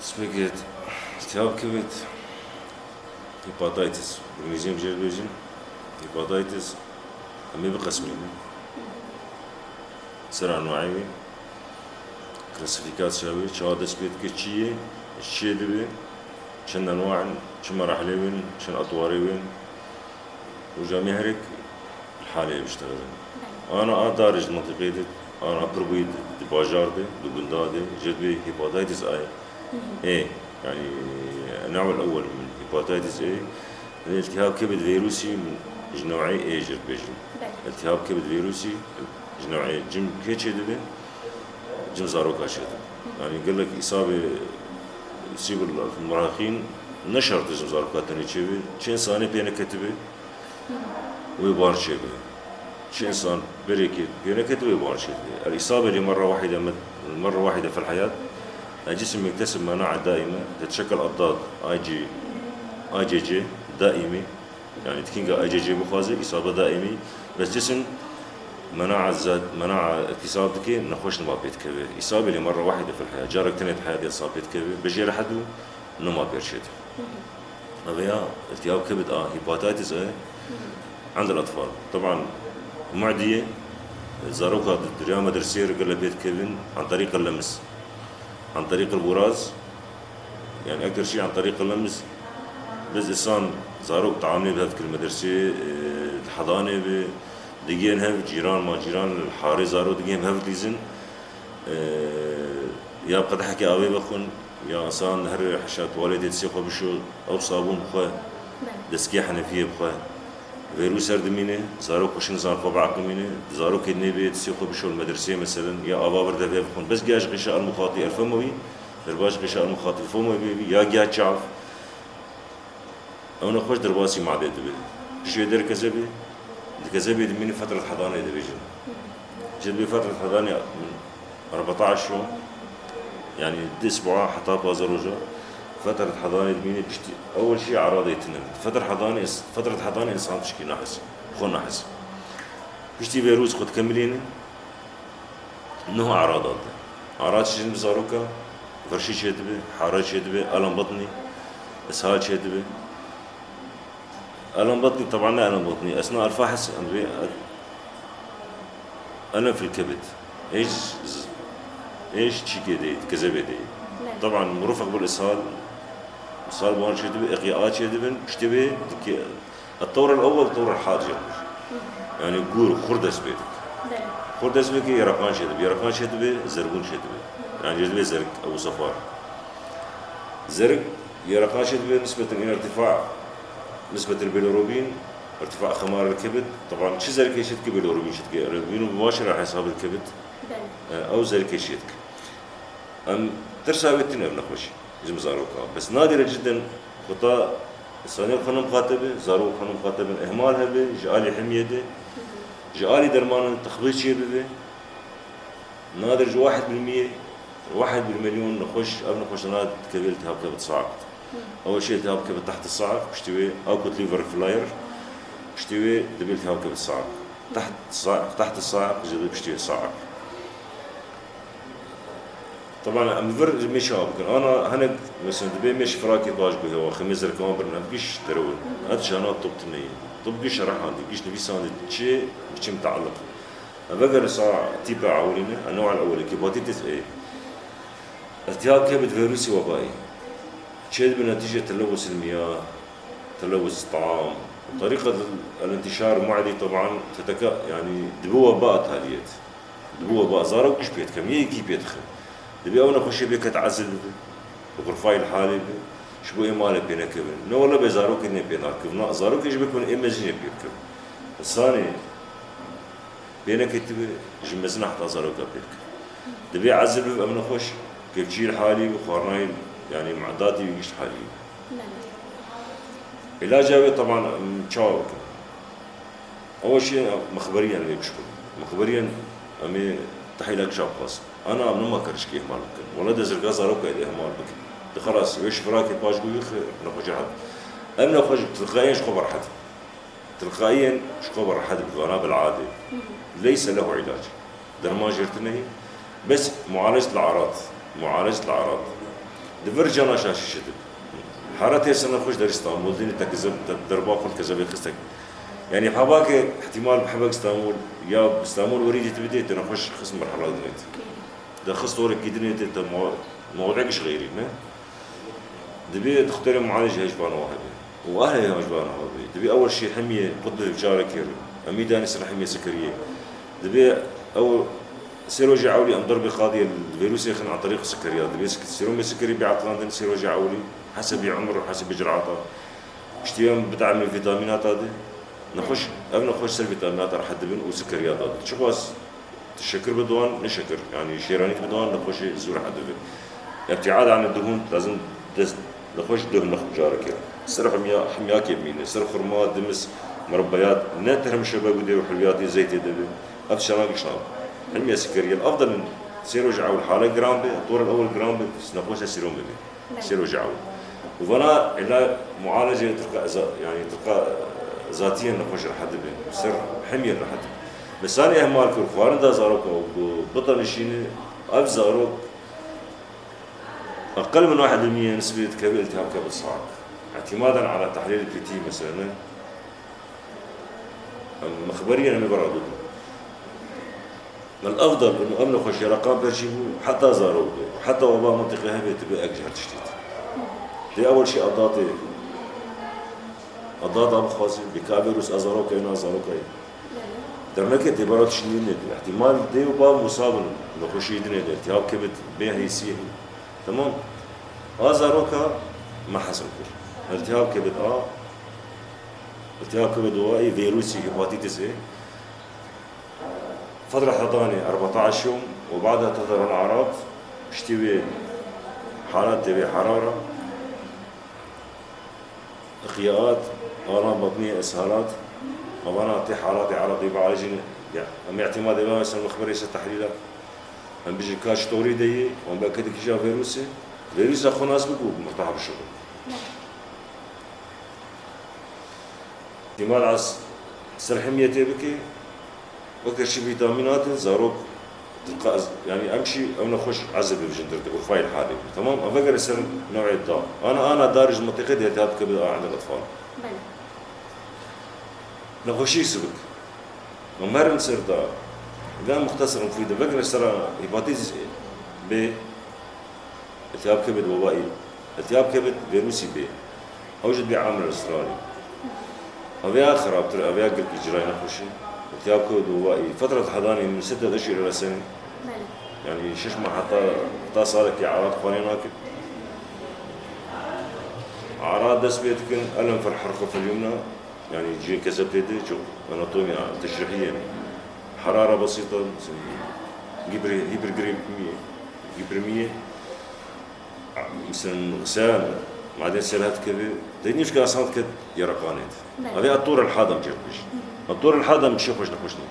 سبيكت التهاب كبد هيباتايتس بالانجليزي بيجن هيباتايتس همي بقسمين سرع نوعي كلاسيفيكات شاوي شهادة سبيت كتشية الشيء دبي شن أنواع شن مراحل وين شن أطواري وين وجامي هرك الحالة بيشتغلن أنا دارج منطقية أنا أبروبيد باجار دي دوغندادي جدبي هيباتايتس اي يعني النوع الأول من هيباتايتس اي التهاب كبد فيروسي من نوعي اي جرب بيجن التهاب كبد فيروسي نوعي جم كيتشي دبي جم زاروكا شيء يعني قال لك إصابة يصيب المراهقين نشرت جم زاروكا تاني شيء شين ثاني بينا كتبه ويبار شيء شيء إنسان بريكي بينا كتبه ويبار شيء الإصابة اللي مرة واحدة في الحياة الجسم يكتسب مناعة دائمة تتشكل أضداد اي جي جي دائمي يعني تكينجا اي جي جي مخازي إصابة دائمي بس جسم مناعة اكتسابتك نخوش نما بيتكبه إصابة اللي مرة واحدة في الحياة جارك تنت حياة إصابة بيتكبه بيجي لحدو نما بيرشد هذا التهاب كبد هيباتايتس عند الأطفال طبعا معدية زاروكا دريا مدرسير قال بيت كيفن عن طريق اللمس عن طريق البراز يعني أكثر شيء عن طريق اللمس بس إنسان زاروك تعاملي بهذيك المدرسة الحضانة دقيقين هاف جيران ما جيران الحارة زارو دقيقين هاف ليزن يا بقد حكي أبي بخون يا إنسان هر حشات والدي تسيقه بشو أو صابون بخواه دسكي حنفية بخواه فيروس هردمينه زارو كوشن زار فبعق منه زارو كدني بيت سيقو بشو المدرسة مثلا يا أبا برده فيه بخون بس جاش غشاء المخاطي الفموي درباش غشاء المخاطي الفموي بيبي يا جا شعف أنا خوش درباسي مع ده دبي شو يدر كذبي كذبي دميني فترة حضانة دبيجن جد بفترة حضانة من 14 يوم يعني دي أسبوع حتى بازروجا فترة حضانة دميني بشتي أول شيء أعراض يتنم فترة حضانة إنسان تشكي نحس خون نحس بشتي فيروس قد كملين إنه أعراض شجن بزاروكا فرشي شدبه حارة شدبه ألم بطني إسهال شدبه ألم بطني طبعا لا ألم بطني أثناء الفحص ألم في الكبد إيش شيء ديت كذا بدي طبعا مرافق بالإسهال إسهال بوان شدبه إقياءات شدبه اشتبه الطور الأول الطور الحاجة يعني قول خردس بيتك يرقان شدبه زرقون شدبه يعني جدبه زرق أو صفار زرق يرقان شدبه نسبة إلى ارتفاع نسبة البيلوروبين ارتفاع خمار الكبد طبعا شو زرق يشتك بيلوروبين شتك مباشرة على حساب الكبد أو زرق يشتك ترساوي التنين نخوش جم زاروكا بس نادرة جدا خطأ الثانية خنم مخاطبة زارو خنم مخاطبة إهمالها به جالي حمية ده جالي درمان تخبيط شيء به نادر جو 1 بالمليون نخش ناد كبد التهاب كبد صاعد أول شيء التهاب كبد تحت الصاعد بشتوي أو كوت ليفر فلاير بشتوي دبل التهاب كبد صاعد تحت الصاعد جذب بشتوي صاعد طبعا امفر مش هابكن انا هنك مثلا دبي مش فراكي باش به هو خميس ركمان برنامجش ترون هاد شانات طبتني طبقش راح عندي قيش نبي ساند شيء بشي متعلق بقدر ساعة تيبا عولينا النوع الاول هيباتيتس اي التهاب كبد فيروسي وبائي تشهد بنتيجة تلوث المياه تلوث الطعام طريقة الانتشار معدي طبعا يعني دبوا وباء تاليت دبوا وباء زارو قش بيت كم يجي بيدخل دبي أونا خشي بيك تعزل بغرفاي الحالي شبو إمالة بينا كبن نو والله بزاروك إني بينا كبن زاروك إيش بيكون إيمجيني بيركب الثاني بينا كتب جمزنا حتى زاروك بيرك دبي عزل أمنا خش كيف جيل حالي وخارناي يعني معداتي ويجيش حالي علاجه طبعا متشاوك أول شيء مخبريا اللي بشكل مخبريا أمي تحيلك شاب خاص أنا من ما كرش كيه مالك ولا دزر غازا روكا إليه مالك خلاص ويش فراكي باش قوي نخرج حد أنا نخرج تلقائيا شخبر حد تلقائيا شخبر حد بغنا بالعادة ليس له علاج درمان جرتني بس معالجة الأعراض دفرجانا شاشة شدب حارتي سنة خوش در اسطنبول ديني تكذب دربا قلت كذب يخستك يعني بحباك احتمال بحبك اسطنبول يا اسطنبول وريدي تبدي تنخش خصم مرحلة دنيت ده خص طورك كيدني انت موضوعكش غيري ما دبي تختار معالج هجبان واحد واهلي هجبان واحد دبي اول شيء حميه قدر بجارك اميداني سر حميه سكريه دبي او سيروجي عولي ام ضربي قاضيه الفيروس يخن عن طريق السكريات دبي سيرومي سكري بعطلان سيروجي عولي حسب عمره وحسب جرعاته اشتيام بدعم الفيتامينات هذه نخش قبل نخش سر فيتامينات راح تبين وسكريات هذا شو بس الشكر بدوان نشكر يعني شيرانيت بدوان نخش زور حد بين ابتعاد عن الدهون لازم نخش دهن نخ جارك سر حمياك يمين سر خرمات دمس مربيات نترهم شباب ودي وحلويات زيت دبي ابشراك شناب حميه سكريه الافضل من سيروجي عول حاله جرام الطور الاول جرام بس نخش سيروم بي سيروجي عول وفنا إلا معالجة يعني تلقى ذاتيا نخش لحد بين سر حمية لحد بس أنا إهمال كرفان دا زاروك وبطن الشيني أب زاروك أقل من 1% نسبة كبد التهاب كبد الصعق اعتمادا على تحليل البي تي مثلا مخبريا أنا برا من الأفضل إنه قبل نخش رقم برشيبو حتى زاروك وحتى وباء منطقة هبة تبقى أكجر تشتيت دي أول شيء أضاط أبو خاصي بكابيروس أزاروكا هنا أزاروكا درناك اعتبارات شنين دي احتمال دي وبا مصاب نخش يدنا التهاب كبد بيه يسيه تمام أزاروكا ما حصل كل التهاب كبد التهاب كبد هو فيروسي هيباتيتس A فترة حضانة 14 يوم وبعدها تظهر الأعراض اشتوي حالات تبي حرارة إخياءات آلام بطنية إسهالات مبانا أعطي حالات عرضي بعالجين يعني أم اعتماد إمام مثلا مخبري تحليلات أم بيجي كاش توري دي وأم بأكد كيجا فيروس أخو ناس بقول مرتاح بالشغل احتمال عس سرحمية تبكي وقت شي فيتامينات زاروك تلقى يعني امشي او نخش عزب بجندرتك وفاي الحالي تمام افكر يصير نوع الدواء انا دارج منطقه التهاب كبد عند الاطفال نخشي سبك ومر نصير دواء اذا مختصر مفيد افكر يصير هيباتيتس ب التهاب كبد وبائي التهاب كبد فيروسي بي اوجد بعامل الاسترالي ابيا خراب ترى ابيا قلت اجراي نخشي التهاب كبد وبائي فتره حضانه من 6 اشهر الى سنه يعني شش ما حتى صارت اعراض قوانينك اعراض دس بيتكن الم في الحرقه اليمنى يعني جي كسبت يدي شوف اناتوميا تشريحيه حراره بسيطه هيبرجريميه مثلا غسان بعدين سيلات كبير دينيش كاسات كد يرقانيت هذه الطور الحاضم جيبش الطور الحاضم مش خوش نخشني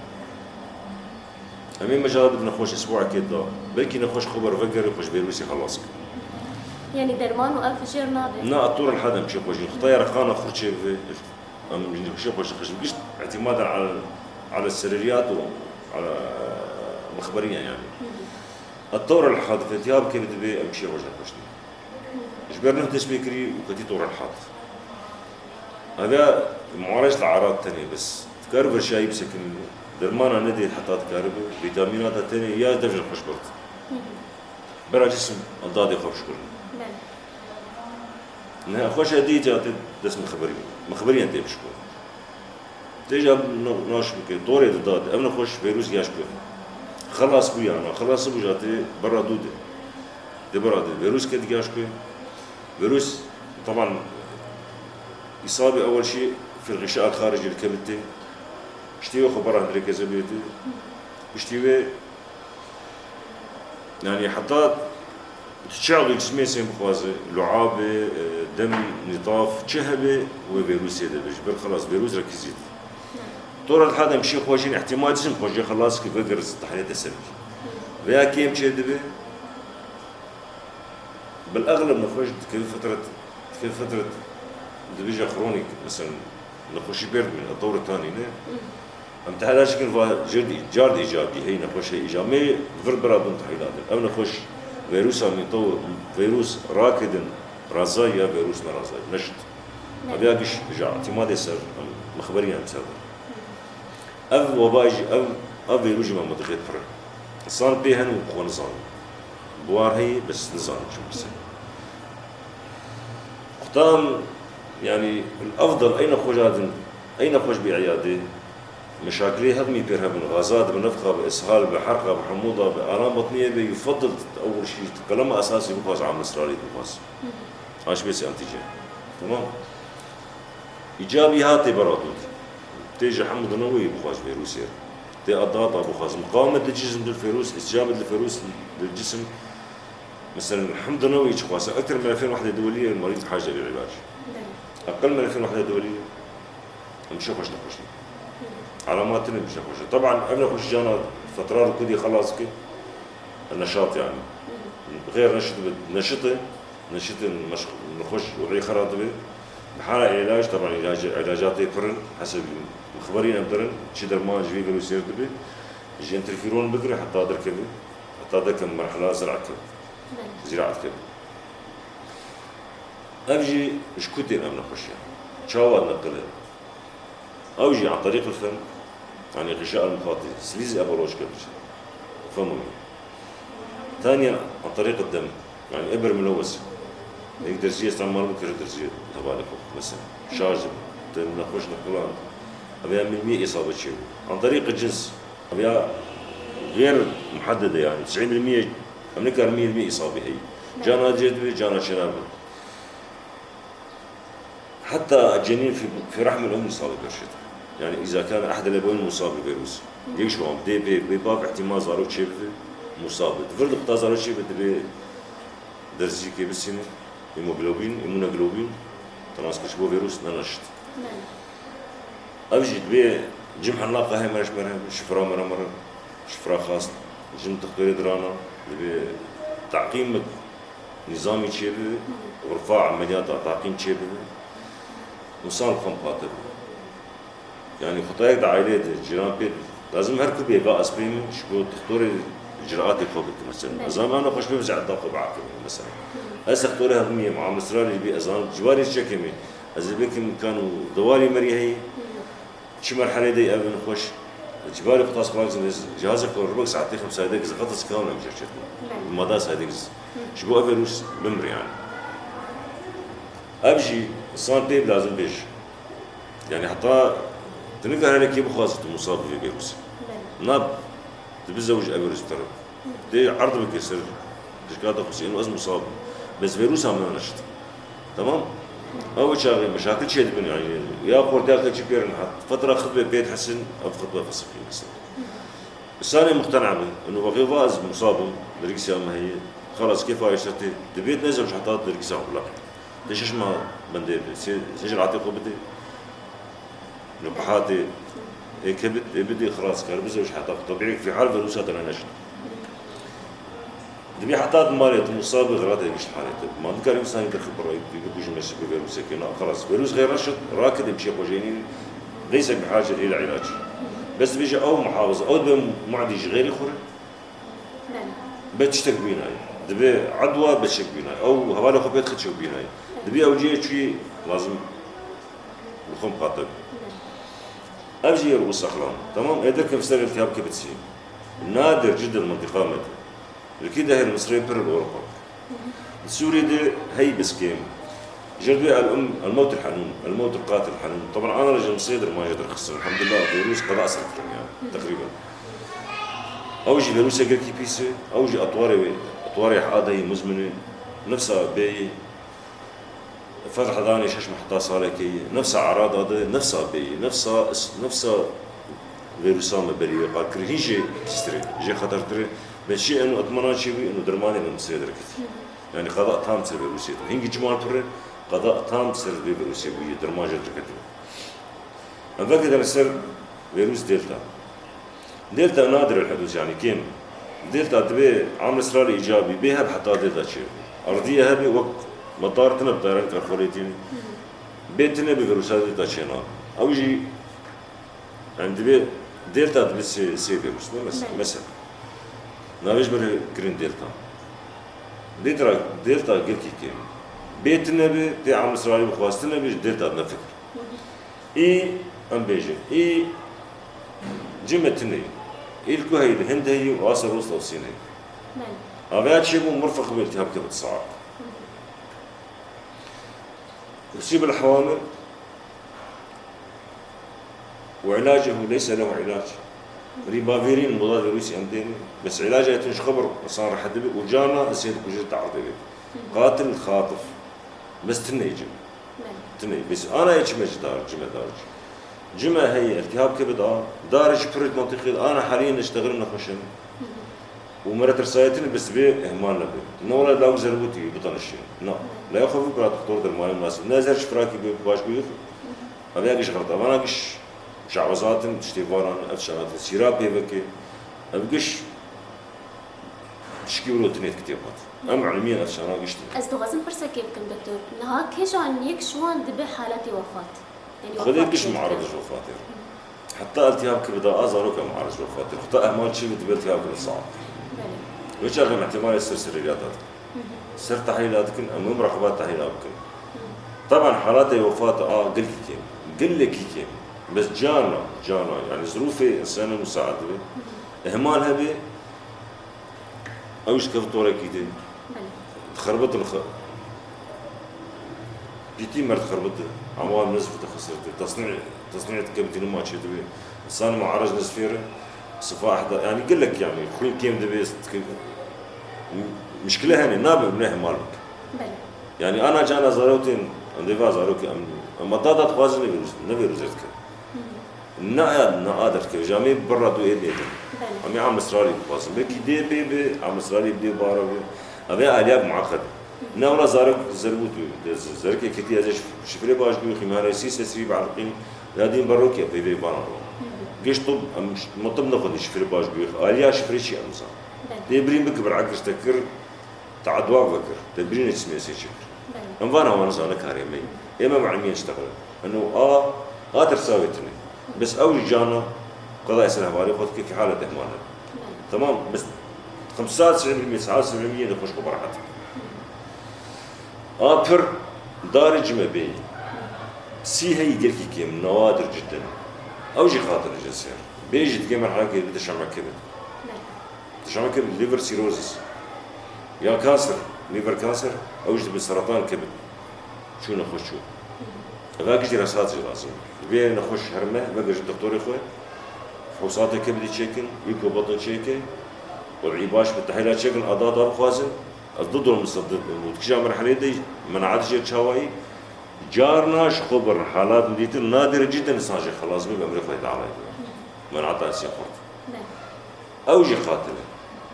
امين مجال بدنا نخش اسبوع كده بلكي نخش خبر فقر يخش فيروسي خلاص يعني درمان والف شير ناضي لا الطور الحاضم مش خوش خطايا رقانه خرج في مش خوش بقيش اعتمادا على السريريات وعلى مخبريا يعني الطور الحاضم في التهاب كبد بي امشي خوش نخشني جبرنا تسبيكري وكتي طور الحاضم هذا معالجة الأعراض الثانية بس تكرب شاي بسكن درمانا ندي حتى تكرب فيتامينات الثانية يا دفج الخش برد برا جسم الضادي خوش كله نها خوش هدي جات دس مخبري أنت بشكل تيجي ناش بك طوري الضاد أمنا خوش فيروس جاش كله خلاص بو يعني خلاص بو جاتي برا دودة دي برا دي فيروس كده جاش كله فيروس طبعا إصابة أول شيء في الغشاء الخارجي الكبدي اشتيوه خبرها هندري كذبيتي اشتيوه يعني حتى تشعل الجسمية سين بخوازة لعابة دم نطاف شهبة وفيروس هذا بجبر خلاص فيروس ركزيت طور هذا مشي خوشين احتمال جسم خوشين خلاص كيف بقدر تحلية السلبي ويا كيم شدبه بالأغلب نخرج كيف فترة بيجي خرونيك مثلا نخش برد من الدور الثاني ام تحلاش كن جارد ايجابي هي نخش ايجابي فرد برا دون تحيلات او نخش فيروس عم يطور فيروس راكد رازاي يا فيروس نرازاي نشط أبي أقش رجع اعتماد يسر مخبريا بسبب أف وباج أف فيروس ما متغير فرق صار بيهن وقوانزان بوار هي بس نظام شو بس ختام يعني الأفضل أين خوش بعيادة مشاكلي هضمي بيرها من غازات بنفخة بإسهال بحرقة بحموضة بآلام بطنية يفضل أول شيء كلام أساسي بخاص عام إسرائيلي بخاص هاش بس أنتيجة تمام إيجابي هاتي برادود تيجي حمض نووي بخاص فيروسير تي أضغط بخاص مقاومة الجسم للفيروس استجابة الفيروس للجسم مثلا الحمض النووي خاص أكثر من 2000 وحدة دولية المريض بحاجة للعلاج أقل من 2000 وحدة دولية مش خوش نخش علامات مش نخش طبعا قبل نخش جانا فترة ركودي خلاص كي النشاط يعني غير نشطة نخش وغير خراطبة بحالة علاج طبعا علاجات يفرن حسب مخبرين أمدرن شي درمان جوي فيروس يردبي يجي انترفيرون بقري حتى دركبه حتى دركب مرحلة زراعة كبه أبجي شكوتين أمنا خشيا شاوات نقلها أوجي عن طريق الفم يعني غشاء المخاطي سليزي أبروش كبش فمي ثانيا عن طريق الدم يعني إبر ملوث يقدر شيء استعمال ممكن يقدر شيء تبالك مثلا شارج تم نخش نقولان أبيها من 100 إصابة شيء عن طريق الجنس أبيها غير محددة يعني 90% أمريكا 100% إصابة هي جانا جدبي جانا شنابه حتى الجنين في رحم الأم يصاب برشته يعني إذا كان أحد الأبوين مصاب بفيروس يكشفوا عم دي بباب احتمال زارو شيء مصاب تفرض قطع زارو شيء بدي درجة كي بالسنة إيمونوجلوبين تناس كشبه فيروس ننشط أبجد بيه جمح الناقة هاي مرش شفرة مرة شفرة خاص جم تختاري درانا بيه تعقيم نظامي شيبه ورفاع عمليات تعقيم شيبه وصار خمقاتب يعني خطايق عائلات جيران بيت لازم هركب يبقى اسبريم شبو تختاري اجراءات يخوبك مثلا زمان انا خوش بمزع الضغط بعقل مثلا هسه اختاري هضميه مع مصرالي بأذان جواري شكمي اذا بكم كانوا دوالي مري هي شي مرحله دي قبل نخش جبالي قطاس خلاص جهازك ربع ساعتين 5 دقائق اذا قطص كامله مش شركه المداس هذيك شبو فيروس بمري يعني ابجي صار بيب لازم بيش يعني حتى تنقل عليك يبقى خاصة مصاب بفيروس ناب تبزوج فيروس ترى دي عرض بكسر تشكاته خصوصي انه مصاب بس فيروس عم نشط تمام اول شغله مشاكل شيء تبني يعني يا قرد ياكل شيء بيرن فتره خطبه بيت حسن او خطبه فسخي مثلا الثاني مقتنع به انه بقي فاز مصاب دريكسيا ما هي خلاص كيف عايشتي تبيت نزل شحطات دريكسيا ولا ليش ما بندير سجل عاطي قبتي نبحاتي كبت بدي خلاص كربزه وش حطها طبيعي في حال فيروسات انا نشط دبي حطات مالت مصاب غلط ايش حالته ما ذكر انسان يدخل برا يقول جمله فيروس كنا خلاص فيروس غير نشط راكد بشيء وجينين ليس بحاجه الى علاج بس بيجي او محافظه او معدي غير يخرج بتشتك بيناي دبي عدوى بتشك بيناي او هواله خبيت خدشك بيناي دبي اوجيه شيء لازم بخم قاطب أجي يرقص أخلام تمام إذا كيف سر التهاب كبتسي نادر جدا المنطقة مدى الكيدة هي المصريين بر أوروبا السوري دي هي بسكيم جردوي الأم الموت الحنون الموت القاتل الحنون طبعا أنا رجل مصيدر ما جدر خسر الحمد لله فيروس قضاء سنة يعني تقريبا أوجي فيروس يقل كيبيسي أوجي أطواري حقادة مزمنة نفسها بي فتح ضاني شش محطة صالكي نفسها أعراض هذا نفسها بي نفسها فيروسان بريء قال كرهي جي تستري جي خطر تري بس شيء إنه أتمنى شيء إنه درماني من مصير دركت يعني قضاء تام تصير فيروسية هنجي جمال بري قضاء تام تصير فيروسية ويا درمان جد دركت أنا فاكر أنا صار فيروس دلتا نادر الحدوث يعني كم دلتا تبي عامل إسرائيلي إيجابي بيها بحتى دلتا شيء أرضية هذه وقت مطارتنا بطيران كارخوليتين بيتنا بفيروسات دلتا شينا أوجي عند بيت دلتا بس سي فيروس مثلا ناويش بري كرين دلتا دلتا قلت كي بيت النبي تي عم اسرائيل بخواست النبي دلتا نفكر اي ام بيجي اي جمتني اي الكوهي الهند هي واسر وسط الصين هي هذا شيء مرفق بالتهاب كبد الصعاب يصيب الحوامل وعلاجه ليس له علاج ريبافيرين مضاد فيروسي امديني بس علاجه يتنش خبر صار حد وجانا السيد كوجل تعرض قاتل خاطف بس تني تني بس انا ايش دار جمع هي التهاب كبد دارج بريد منطقي انا حاليا اشتغل نخشن ومرت رسايتني بس بيه اهمال نبي نولا لا زربوتي بطن الشيء لا يخافوا برا دكتور المال المناسب نازل شفراكي باش بيخ هذا ايش غلط انا ايش شعوذات تشتيفاران افشارات سيرابي بكي ابقش تشكيلو تنيت كتيبات ام علميا افشارات قشت از تو غزن برسا كيفكم دكتور نهاك هيش عن يكشوان دبي حالات وفاه يعني خذيتش معرض وفاه حتى التهاب كبد ازارو كمعرض وفاه حتى اهمال شيء دبي التهاب كبد صعب وش اغلب احتمال يصير سريريات سر تحليلات كن ام مراقبات تحليلات كن طبعا حالات وفاه قلت كيف بس جانا يعني ظروفي انسانه مساعده اهمالها به اوش كفتوره كيدي تخربط بيتي مرت خربط اموال نزفت خسرت تصنيع كبتي ما تشي دبي انسان معرج نزفيره صفاح يعني قل لك يعني خوي كيم دبي مشكله هني نابع من اهمالك يعني انا جانا زاروتين عندي زاروكي اما ضادت خوازني نبي رزتك نقدر كيف جامي برا دو إيدي أمي عم إسرائيل بقاسم بكي دي بي عم إسرائيل بدي بارا أبي عليك معقد نولا زارك زربوتو زرك كتير أزش شفري باش بيو خمارة سيس سري بعرقين هادين بروكي بي بارا جيش طب مطب ناخد شفري باش بيو عليا شفري شيء أمزا تبرين بكبر عكس تكر تعدواك بكر تبرين اسمه سيشكر أمفانا وانا زانا كاريمي إما معلمين اشتغل إنه ترساويتني بس أول جانا قضاء سنة بالي خذ كيف حالة إهمالها تمام بس 95% 99% نخش براحتها أبر دارج ما بين سي هي يقول كيم نوادر جدا أوجي خاطر الجنسير بيجي تجي مرحلة كده بتشمع كبد تشمع كبد ليفر سيروزس يا كانسر ليفر كانسر أوجد بالسرطان كبد شو نخش شو باقي دراسات لازم بين نخش هرمه باقي الدكتور اخوي فحوصات كبدي تشيكن يكو بطن تشيكن والعيباش بالتحليلات تشيكن اضاء خوازن ضد المصدق وتكشف مرحله دي منعت جيت شواي جارناش خبر حالات ديت نادره جدا ساجي خلاص من امريكا تعالى منعت اسيا خرط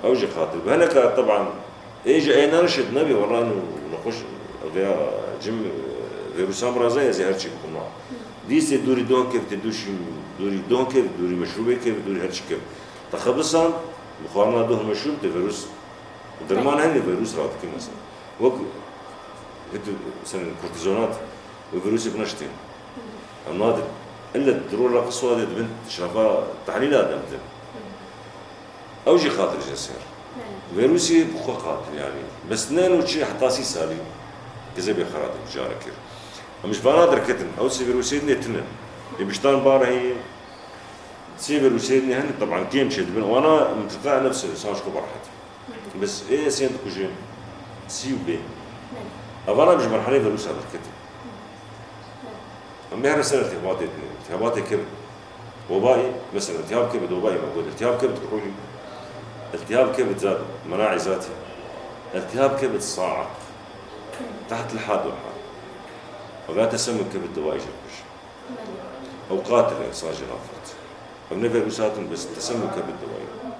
اوجي قاتل بهلك طبعا اجى انا رشد نبي والله نخش جيم فيروس امراض زي هرشي كنا ديسي دوري دون كيف تدوشي دوري دون كيف دوري مشروبه كيف دوري هرشي كيف تخبصان بخارنا دوه مشروب ده فيروس درمان هني فيروس رات كي مثلا وقت مثلا الكورتيزونات وفيروس بنشتين النادر الا تدرور لا قصوى هذه بنت شافها تحليلات امتى اوجي خاطر جسير فيروسي بخو قاتل يعني بس نانو شيء حتى سالي كذا بخرات جاركير مش بنادر كتن او سيفيروسيدني تنن اللي بيشتغل بارا هي سيفيروسيدني هن طبعا كيم شد وانا متقاع نفسي ساشكو براحتي بس ايه سين كوجين سي وبي أنا مش مرحلة فيروس هذا الكتن أما هنا سنة التهابات كبد وبائي مثلا التهاب كبد وبائي موجود التهاب كبد كحولي التهاب كبد زاد مناعي ذاتي التهاب كبد صاعق تحت الحاد والحاد ولا تسمم كبد دوائي جربش أو قاتل صاجي غافرت فمن فيروسات بس تسمم كبد دوائي